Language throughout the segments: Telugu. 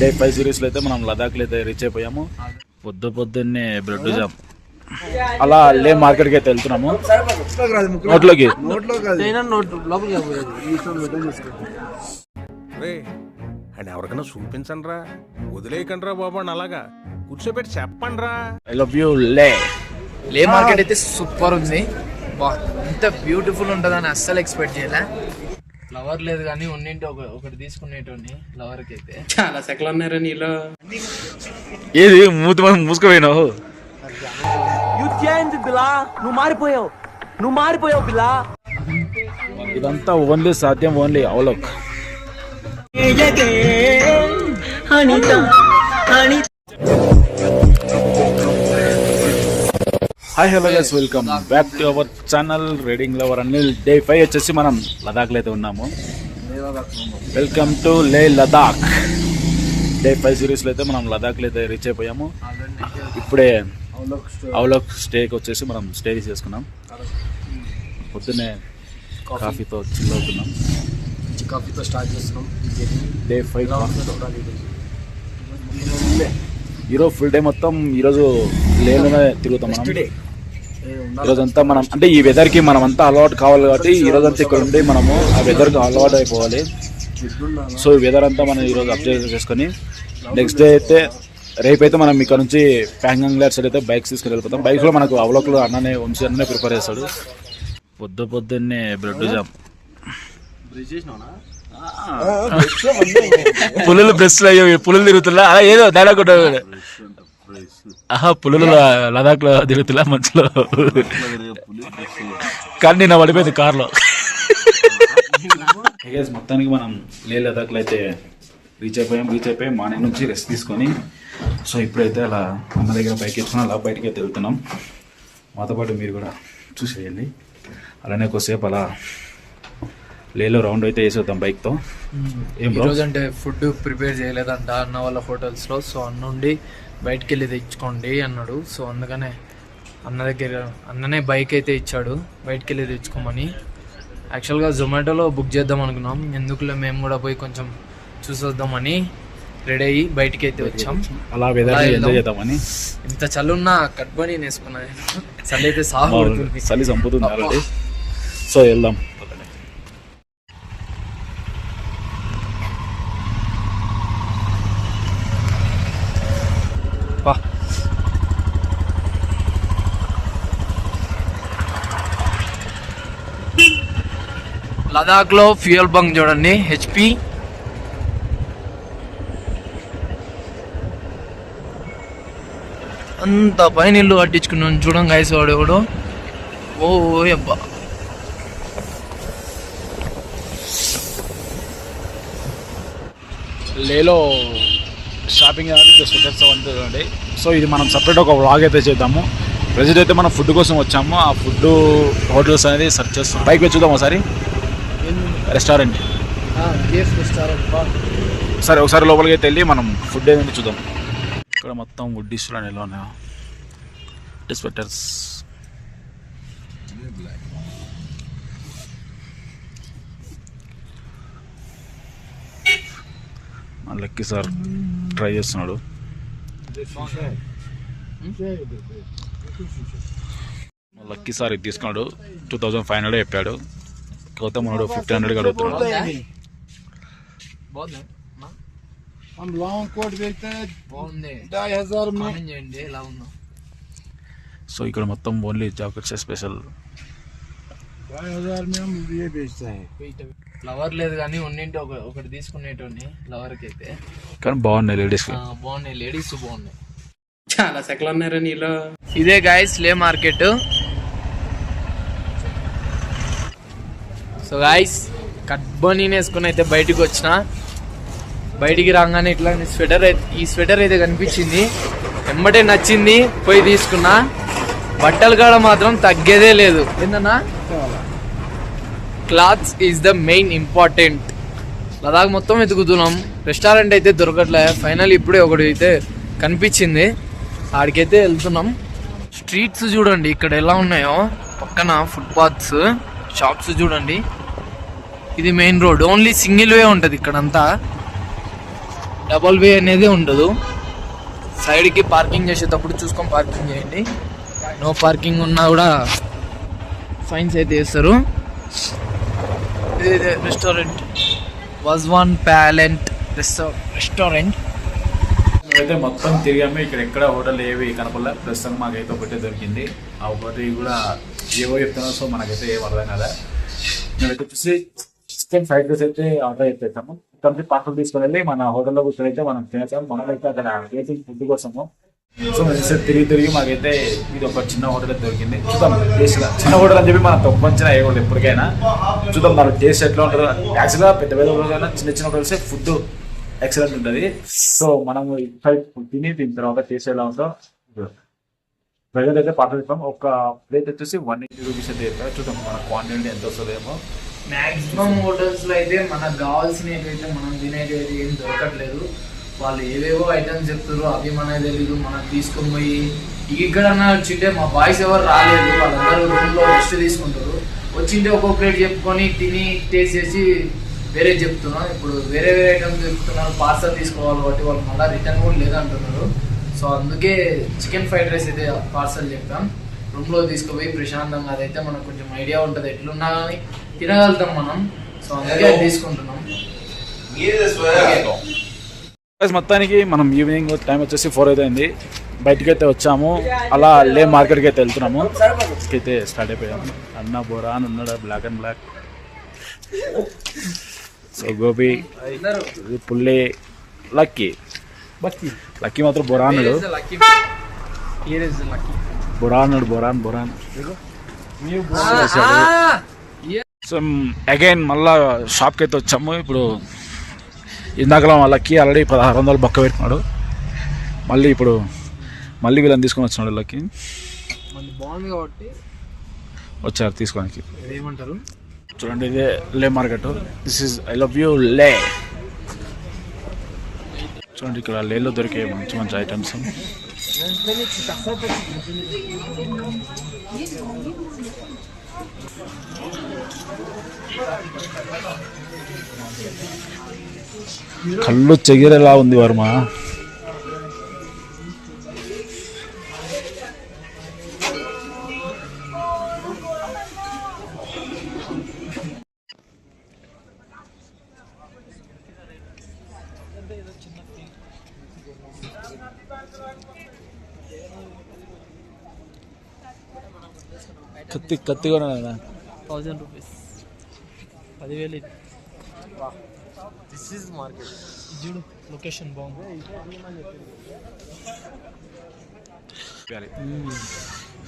డే 5 సిరీస్లో అయితే మనం లదాఖ్లో అయితే రీచ్ అయిపోయాము. పొద్దున్నే బ్రెడ్ జామ్ అలా లే మార్కెట్కి అయితే వెళ్తున్నాము. నోట్లోకి అండ్ ఎవరికైనా చూపించండి రా, వదిలేయకండి రా బాబు అని అలాగా కూర్చోబెట్టి చెప్పండి రా. ఐ లవ్ యూ లే. లే మార్కెట్ అయితే సూపర్ ఉంది. బా ఇంత బ్యూటిఫుల్ ఉంటుందని అస్సలు ఎక్స్పెక్ట్ చేయలే. ఫ్లవర్ లేదు కానీ ఉన్నింటి ఒకటి తీసుకునేటోని ఫ్లవర్ కి అయితే చాలా సెకలు ఉన్నారా నీలో. ఏది మూసుకుపోయినావు? నువ్వు మారిపోయావు బిలా. ఇదంతా ఓన్లీ సాధ్యం ఓన్లీ అవలోక్. Hi hello guys, welcome back to our channel riding lover Anil. Day 5 వచ్చేసి మనం లదాఖ్లో అయితే ఉన్నాము. వెల్కమ్ టు లే లదాఖ్. డే 5 సిరీస్లో అయితే మనం లదాఖ్లో అయితే రీచ్ అయిపోయాము. ఇప్పుడే అవలోక్ స్టేకి వచ్చేసి మనం స్టే చేసుకున్నాం. పొద్దున్నే కాఫీతో చిల్ అవుతున్నాం. కాఫీతో స్టార్ట్ చేస్తున్నాం డే 5 ఈరోజు ఫుల్ డే మొత్తం ఈరోజు లేలోనే తిరుగుతాం మనం. ఈరోజంతా మనం అంటే ఈ వెదర్కి మనం అంతా అలవాటు కావాలి కాబట్టి ఈరోజంతా ఇక్కడ ఉండి మనము ఆ వెదర్కి అలవాటు అయిపోవాలి. సో ఈ వెదర్ అంతా మనం ఈరోజు అబ్జర్వ్ చేసుకొని నెక్స్ట్ డే అయితే రేపైతే మనం ఇక్కడ నుంచి ప్యాంగాంగ్ సైడ్ అయితే బైక్స్ తీసుకుని వెళ్ళిపోతాం. బైక్లో మనకు అవలోకలు అన్ననే వంశీ అన్ననే ప్రిపేర్ చేస్తాడు. పొద్దున్నే బ్రెడ్ జామ్ పులులు బ్రెస్ట్ అయ్యో పులులు తిరుగుతున్నా అలా ఏదో తేడా కూడా పులులు లదాఖ్ లో తిరుగుతున్నా మంచిలో కానీ నా పడిపోయింది కార్లో. మొత్తానికి మనం లే లదాఖ్లో అయితే రీచ్ అయిపోయి మార్నింగ్ నుంచి రెస్ట్ తీసుకొని సో ఇప్పుడైతే అలా అన్న దగ్గర బైక్ ఎత్తుకుని అలా బయటకి అయితే వెళ్తున్నాం. మాతో పాటు మీరు కూడా చూసేయండి. అలానే కొద్దిసేపు అలా లేలో రౌండ్ అయితే వేసేద్దాం బైక్తో. ఏం రోజు అంటే ఫుడ్ ప్రిపేర్ చేయలేదంట అన్న వాళ్ళ హోటల్స్లో. సో అన్న ఉండి బయటకు వెళ్ళి తెచ్చుకోండి అన్నాడు. సో అందుకనే అన్ననే బైక్ అయితే ఇచ్చాడు బయటకు వెళ్ళి తెచ్చుకోమని. యాక్చువల్గా జొమాటోలో బుక్ చేద్దాం అనుకున్నాం, ఎందుకులే మేము కూడా పోయి కొంచెం చూసొద్దామని రెడీ అయ్యి బయటికి అయితే వచ్చాం. అలా వెదర్ ఎంజాయ్ చేద్దామని. ఇంత చల్లున్నా కట్టుబడి వేసుకున్నా. చలి అయితే చలి చంపుతుంది ఆల్రెడీ. సో వెళ్దాం. లదాఖ్ లో ఫ్యూయల్ బంక్ చూడండి, హెచ్పి. అంత పైన ఇల్లు కట్టించుకున్నాను చూడండి గైస్. వాడు ఎవడు ఓ అబ్బా. లేలో షాపింగ్ స్వెటర్స్ అవంతా చూడండి. సో ఇది మనం సపరేట్ ఒక వ్లాగ్ అయితే చేద్దాము. ప్రెజెంట్ అయితే మనం ఫుడ్ కోసం వచ్చాము. ఆ ఫుడ్ హోటల్స్ అనేది సెర్చ్ చేస్తాం. పైకి వచ్చి చూద్దాం ఒకసారి. రెస్టారెంట్ సరే ఒకసారి లోపలికి అయితే వెళ్ళి మనం ఫుడ్ ఏదైనా చూద్దాం. ఇక్కడ మొత్తం వుడ్ డిష్లు ఎలా ఉన్నాయో స్వెటర్స్. లక్కీ సార్ ట్రై చేస్తున్నాడు. లక్కీ సార్ ఇది తీసుకున్నాడు. 2500 చెప్పాడు. కాకపోతే మనడు 1500 అడుగుతున్నాడు. సో ఇక్కడ మొత్తం ఓన్లీ జాకెట్స్ స్పెషల్. ఫ్లవర్ లేదు కానీ ఉన్నింటి ఒకటి తీసుకునేటోని ఫ్లవర్ కి అయితే. కానీ బాగున్నాయి లేడీస్ బాగున్నాయి, లేడీస్ బాగున్నాయి. చాలా సెకలు ఉన్నారా నీలో. ఇదే గాయస్ లే మార్కెట్. సో గాయస్ కట్బనీ వేసుకుని అయితే బయటకు వచ్చిన. బయటికి రాగానే ఇట్లా ఈ స్వెటర్ అయితే కనిపించింది, వెంబటే నచ్చింది, పోయి తీసుకున్నా. బట్టలు కాడ మాత్రం తగ్గేదే లేదు. ఏందన్నా, clothes is the main important. Ladakh మొత్తం వెతుకుతున్నాం, రెస్టారెంట్ అయితే దొరకట్లే. ఫైనల్ ఇప్పుడే ఒకటి అయితే కనిపించింది, ఆడికైతే వెళ్తున్నాం. స్ట్రీట్స్ చూడండి ఇక్కడ ఎలా ఉన్నాయో, పక్కన ఫుట్పాత్స్, షాప్స్ చూడండి. ఇది main road, only single way ఉంటుంది ఇక్కడంతా. డబల్ వే అనేది ఉండదు. సైడ్కి పార్కింగ్ చేసేటప్పుడు చూసుకొని పార్కింగ్ చేయండి. నో పార్కింగ్ ఉన్నా కూడా ఫైన్స్ అయితే వేస్తారు. ఇది రెస్టారెంట్ వజ్వాన్ ప్యాలెంట్ రెస్టారెంట్. అయితే మొత్తం తిరిగాము. ఇక్కడ ఎక్కడ హోటల్ ఏవి కనపడలే. ప్రస్తుతం మాకైతే ఒకటే దొరికింది. ఆ ఒకటి కూడా ఏవో చెప్తున్నా, సో మనకైతే ఏం అర్థం కదా. మేమైతే వచ్చేసి చికెన్ ఫ్రైడ్ రైస్ అయితే ఆర్డర్ అయిపోతాము. ఇక్కడ పార్సల్ తీసుకుని వెళ్ళి మన హోటల్లో కూర్చొని అయితే మనం తినేసాము. మనమైతే అక్కడ వేసింగ్ ఫుడ్ కోసము. సో మేము తిరిగి మాకైతే ఇది ఒక చిన్న హోటల్ అయితే దొరికింది. చూద్దాం టేస్ట్. చిన్న హోటల్ అని చెప్పి మనం తప్పంచిన వేయకూడదు ఎప్పటికైనా. చూద్దాం మన టేస్ట్ ఎట్లా ఉంటారు. యాక్చువల్గా పెద్ద పెద్ద హోటల్ చిన్న హోటల్స్ ఫుడ్ ఎక్సలెంట్ ఉంటుంది. సో మనం తిని దీని తర్వాత టేస్ట్ ఎలా ఉందో ప్రజెంట్ అయితే పార్సల్ ఇస్తాం. ఒక ప్లేట్ వచ్చేసి 180 రూపీస్ అయితే ఇస్తారు. చూద్దాం మన క్వాంటిటీ ఎంత వస్తుందేమో. మ్యాక్సిమం హోటల్స్లో అయితే మనకు కావాల్సినవి అయితే మనం తినేది ఏం దొరకట్లేదు. వాళ్ళు ఏవేవో ఐటమ్స్ చెప్తారు, అవి మనకు తెలీదు. మనం తీసుకొని పోయి ఇక్కడ వచ్చింటే మా బాయ్స్ ఎవరు రాలేదు, వాళ్ళందరూ రూమ్లో రెస్ట్ తీసుకుంటారు. వచ్చింటే ఒక్కొక్క ప్లేట్ చెప్పుకొని తిని టేస్ట్ చేసి వేరే చెప్తున్నాం. ఇప్పుడు వేరే ఐటమ్స్ చెప్తున్నారు, పార్సల్ తీసుకోవాలి కాబట్టి వాళ్ళు మళ్ళీ రిటర్న్ కూడా లేదంటున్నారు. సో అందుకే చికెన్ ఫ్రైడ్ రైస్ అయితే పార్సల్ చెప్పాం. రూమ్లో తీసుకుపోయి ప్రశాంతంగా అదైతే మనకు కొంచెం ఐడియా ఉంటుంది, ఎట్లున్నా కానీ తినగలుగుతాం మనం. సో అందుకే అది తీసుకుంటున్నాం. మొత్తానికి మనం ఈవినింగ్ టైం వచ్చేసి 4 అయితే అయింది. బయటికి అయితే వచ్చాము. అలా లే మార్కెట్కి అయితే వెళ్తున్నాము. అయితే స్టార్ట్ అయిపోయాము. అన్న బోరా అని ఉన్నాడు, black and black. So Gopi, Pulli, Lucky మాత్రం బొరా అన్నాడు. బొరాన్. సో అగైన్ మళ్ళా షాప్కి అయితే వచ్చాము. ఇప్పుడు ఇందాకలా మా లక్కీ ఆల్రెడీ 1600 బొక్క పెట్టుకున్నాడు. మళ్ళీ వీళ్ళని తీసుకొని వచ్చినాడు. లక్కీ బాగుంది కాబట్టి వచ్చారు తీసుకోడానికి. ఏమంటారు చూడండి, ఇదే లే market. This is I love you లే. చూడండి ఇక్కడ లేలో దొరికే మంచి ఐటమ్స్. కళ్ళు చెగిరేలా ఉంది వర్మ. కత్తిగా 1000 రూపీస్ 10,000. This is market. చూడు లొకేషన్ బాగుంది.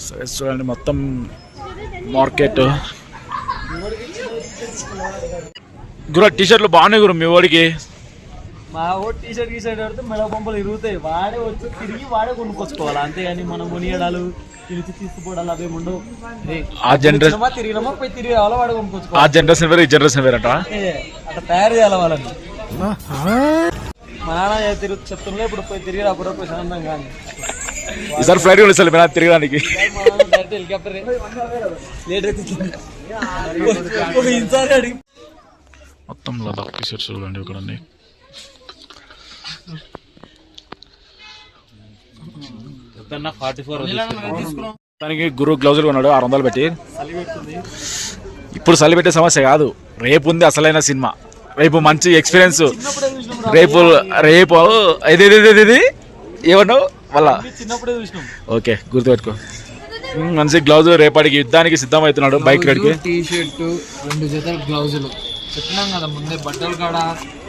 సరే చూడండి మొత్తం మార్కెట్. గురు టీషర్ట్లు బాగున్నాయి గురు మీ వాడికి. మా ఓడి టీషర్ట్ పెడితే మెడ పంపలు ఇరుగుతాయి. వాడే వచ్చి తిరిగి వాడే కొనుక్కొచ్చుకోవాలి. అంతేగాని మనం కొనియడాలు తిరిగి తీసుకుపోవడాలు అవేమి ఉండవు. ఆ జనరేషన్ తిరిగినామా పోయి తిరిగి రావాలా వాడే కొనుక్కొచ్చుకోవాలి. ఆ జనరేషన్ వేరే, ఈ జనరేషన్ వేరట. అట్లా తయారు చేయాలి వాళ్ళని. మా నాన్న చెప్తున్నా ఇప్పుడు పోయి తిరిగి రాకుండా ప్రశాంతం కానీ. ఈసారి ఫ్లైట్ కూడా ఇస్తారు మీరు తిరగడానికి. హెలికాప్టర్ లేట్ అడిగి మొత్తం లదాఖ్ టీషర్ట్స్ చూడండి ఇక్కడ. దానికి గురు గ్లౌజులు కొన్నాడు 600 పెట్టి. ఇప్పుడు చలి పెట్టే సమస్య కాదు, రేపు ఉంది అసలైన సినిమా. రేపు మంచి ఎక్స్పీరియన్స్. రేపు ఇది ఏమన్నావు మళ్ళా? చిన్నప్పుడే చూసినాం. ఓకే గుర్తుపెట్టుకో. మంచి గ్లౌజ్ రేపటికి యుద్ధానికి సిద్ధం అవుతున్నాడు బైక్ రైడ్కి. టీ షర్టు 2 జతల గ్లౌజులు చెప్పినాం కదా ముందే. బట్టలు కాడ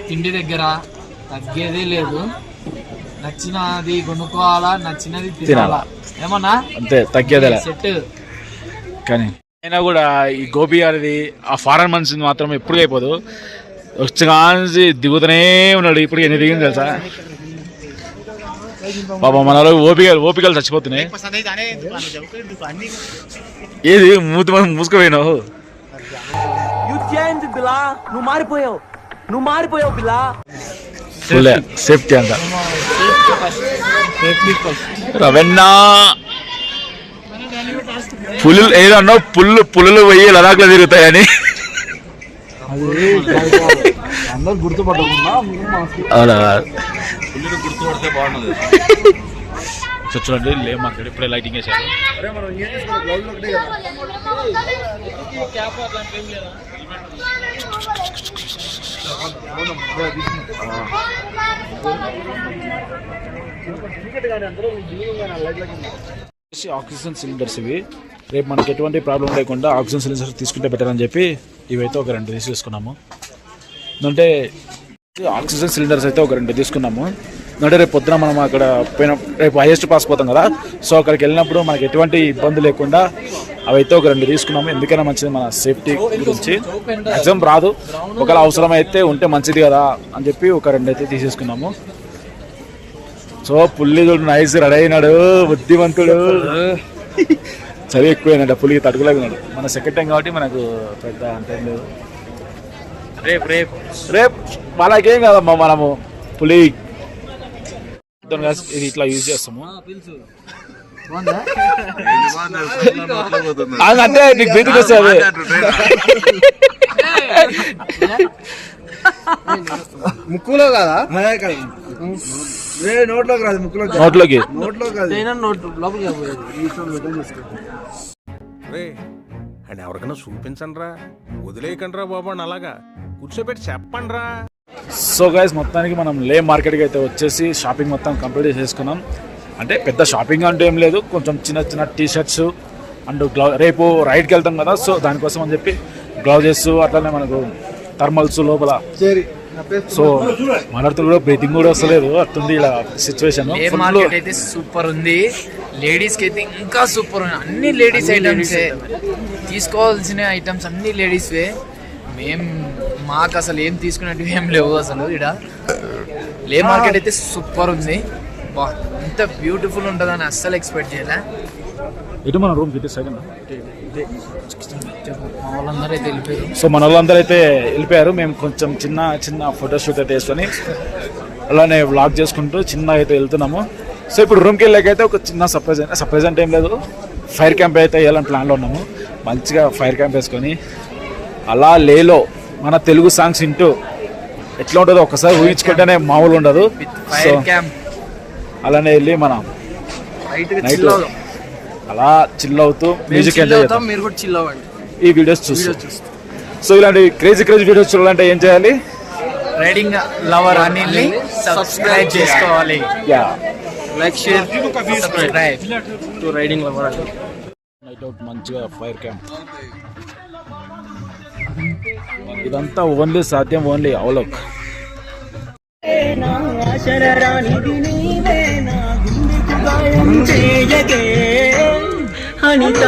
తిండి దగ్గర తగ్గేదే లేదు. నచ్చినది కొనుక్కోవాలా, నచ్చినది తినాలా, ఏమన్నా అంతే, తగ్గేదే సెట్. కానీ అయినా కూడా ఈ గోపి గారిది ఆ ఫారెన్ మనిషి మాత్రం ఎప్పుడు అయిపోదు. వచ్చి దిగుతూనే ఉన్నాడు. ఇప్పుడు ఎన్ని దిగింది తెలుసా బాబా. మనలో ఓపికలు చచ్చిపోతున్నాయి. ఏది మూసుకుపోయినావు? నువ్వు మారిపోయావు పిల్ల. సేఫ్టీ అంట. రవెన్నా పులులు ఏదన్నా పులులు పోయి లదాఖ్లో తిరుగుతాయని అందరు గుర్తుపట్టకుండా అవునా? పుల్లిని గుర్తుపడితే బాగుండదు. సో చూడండి లే మార్కెట్ ఇప్పుడే లైటింగ్ వేసారు. ఆక్సిజన్ సిలిండర్స్ ఇవి. రేపు మనకి ఎటువంటి ప్రాబ్లం లేకుండా ఆక్సిజన్ సిలిండర్స్ తీసుకుంటే బెటర్ అని చెప్పి ఇవైతే ఒక 2 తీసుకున్నాము. అంటే ఆక్సిజన్ సిలిండర్స్ అయితే ఒక 2 తీసుకున్నాము. అంటే రేపు పొద్దున మనం అక్కడ పోయిన రేపు హైయెస్ట్ పాస్ పోతాం కదా, సో అక్కడికి వెళ్ళినప్పుడు మనకి ఎటువంటి ఇబ్బంది లేకుండా అవైతే ఒక 2 తీసుకున్నాము. ఎందుకైనా మంచిది మన సేఫ్టీ గురించి. ఎగ్జామ్ రాదు, ఒకవేళ అవసరం అయితే ఉంటే మంచిది కదా అని చెప్పి ఒక 2 అయితే తీసేసుకున్నాము. సో పుల్లి చూడు నైస్ రెడీ అయినాడు, బుద్ధిమంతుడు. చదివి ఎక్కువైనాడు, పులికి తట్టుకోలేకున్నాడు. మన సెకండ్ టైం కాబట్టి మనకు పెద్ద అంటే లేదు. రేపు మనకేం కాదమ్మా, మనము పులి ఇది ఇట్లా యూజ్ చేస్తాము. అంటే నీకు బ్రీతింగ్ వస్తుంది. ముక్కులో కదా, నోట్లోకి రాదు, నోట్లోకి రే అండ్ ఎవరికైనా చూపించండి రా, వదిలేయకండి రా బాబు అని అలాగా కూర్చోబెట్టి చెప్పండి రా. సో గైస్ మొత్తానికి మనం లే మార్కెట్కి అయితే వచ్చేసి షాపింగ్ మొత్తం కంప్లీట్ చేసేసుకున్నాం. అంటే పెద్ద షాపింగ్ అంటూ ఏం లేదు, కొంచెం చిన్న చిన్న టీ షర్ట్స్ అండ్ రేపు రైడ్కి వెళ్తాం కదా, సో దానికోసం అని చెప్పి గ్లౌజెస్ అట్లానే మనకు థర్మల్స్ లోపల. సో మనతో కూడా బ్రీతింగ్ కూడా వస్తలేదు, అట్టుంది ఇలా సిచ్యువేషన్. మార్కెట్ అయితే సూపర్ ఉంది, లేడీస్ కి అయితే ఇంకా సూపర్ ఉంది. అన్ని లేడీస్ ఐటమ్స్, తీసుకోవాల్సిన ఐటమ్స్ అన్ని లేడీస్వే. మాకు అసలు ఏం తీసుకున్నట్టు ఏం లేవు అసలు. ఇక్కడ లే మార్కెట్ అయితే సూపర్ ఉంది. బా, ఎంత బ్యూటిఫుల్ ఉంటుందని అస్సలు ఎక్స్పెక్ట్ చేయలే. ఇటు మన రూమ్ ఇటు సైడ్ మా వాళ్ళందరూ అయితే వెళ్ళిపోయారు. సో మన వాళ్ళందరూ అయితే వెళ్ళిపోయారు. మేము కొంచెం చిన్న చిన్న ఫోటోషూట్ అయితే వేసుకొని అలానే వ్లాగ్ చేసుకుంటూ చిన్నగా అయితే వెళ్తున్నాము. సో ఇప్పుడు రూమ్కి వెళ్ళాకైతే ఒక చిన్న సర్ప్రైజ్ అంటే ఏం లేదు, ఫైర్ క్యాంప్ అయితే వేయాలని ప్లాన్లో ఉన్నాము. మంచిగా ఫైర్ క్యాంప్ వేసుకొని అలా లేలో మన తెలుగు సాంగ్స్ వింటూ ఎట్లా ఉంటుందో ఒకసారి ఊహించుకుంటేనే మామూలు ఉండదు. సో అలానే వెళ్ళి మనం నైట్ అలా చిల్ అవుతూ మ్యూజిక్ ఎంజాయ్ చేద్దాం. మీరు కూడా చిల్ అవ్వండి, ఈ వీడియోస్ చూస్తూ. సో ఇలాంటి క్రేజీ వీడియోస్ చూడాలంటే ఏం చేయాలి? రైడింగ్ లవర్ అనిల్ని సబ్స్క్రైబ్ చేసుకోవాలి. Yeah, like, share, subscribe to riding lover. Night out మంచిగా ఫైర్ క్యాంప్. ఇదంతా ఓన్లీ సాధ్యం ఓన్లీ అవలోక్. అనిత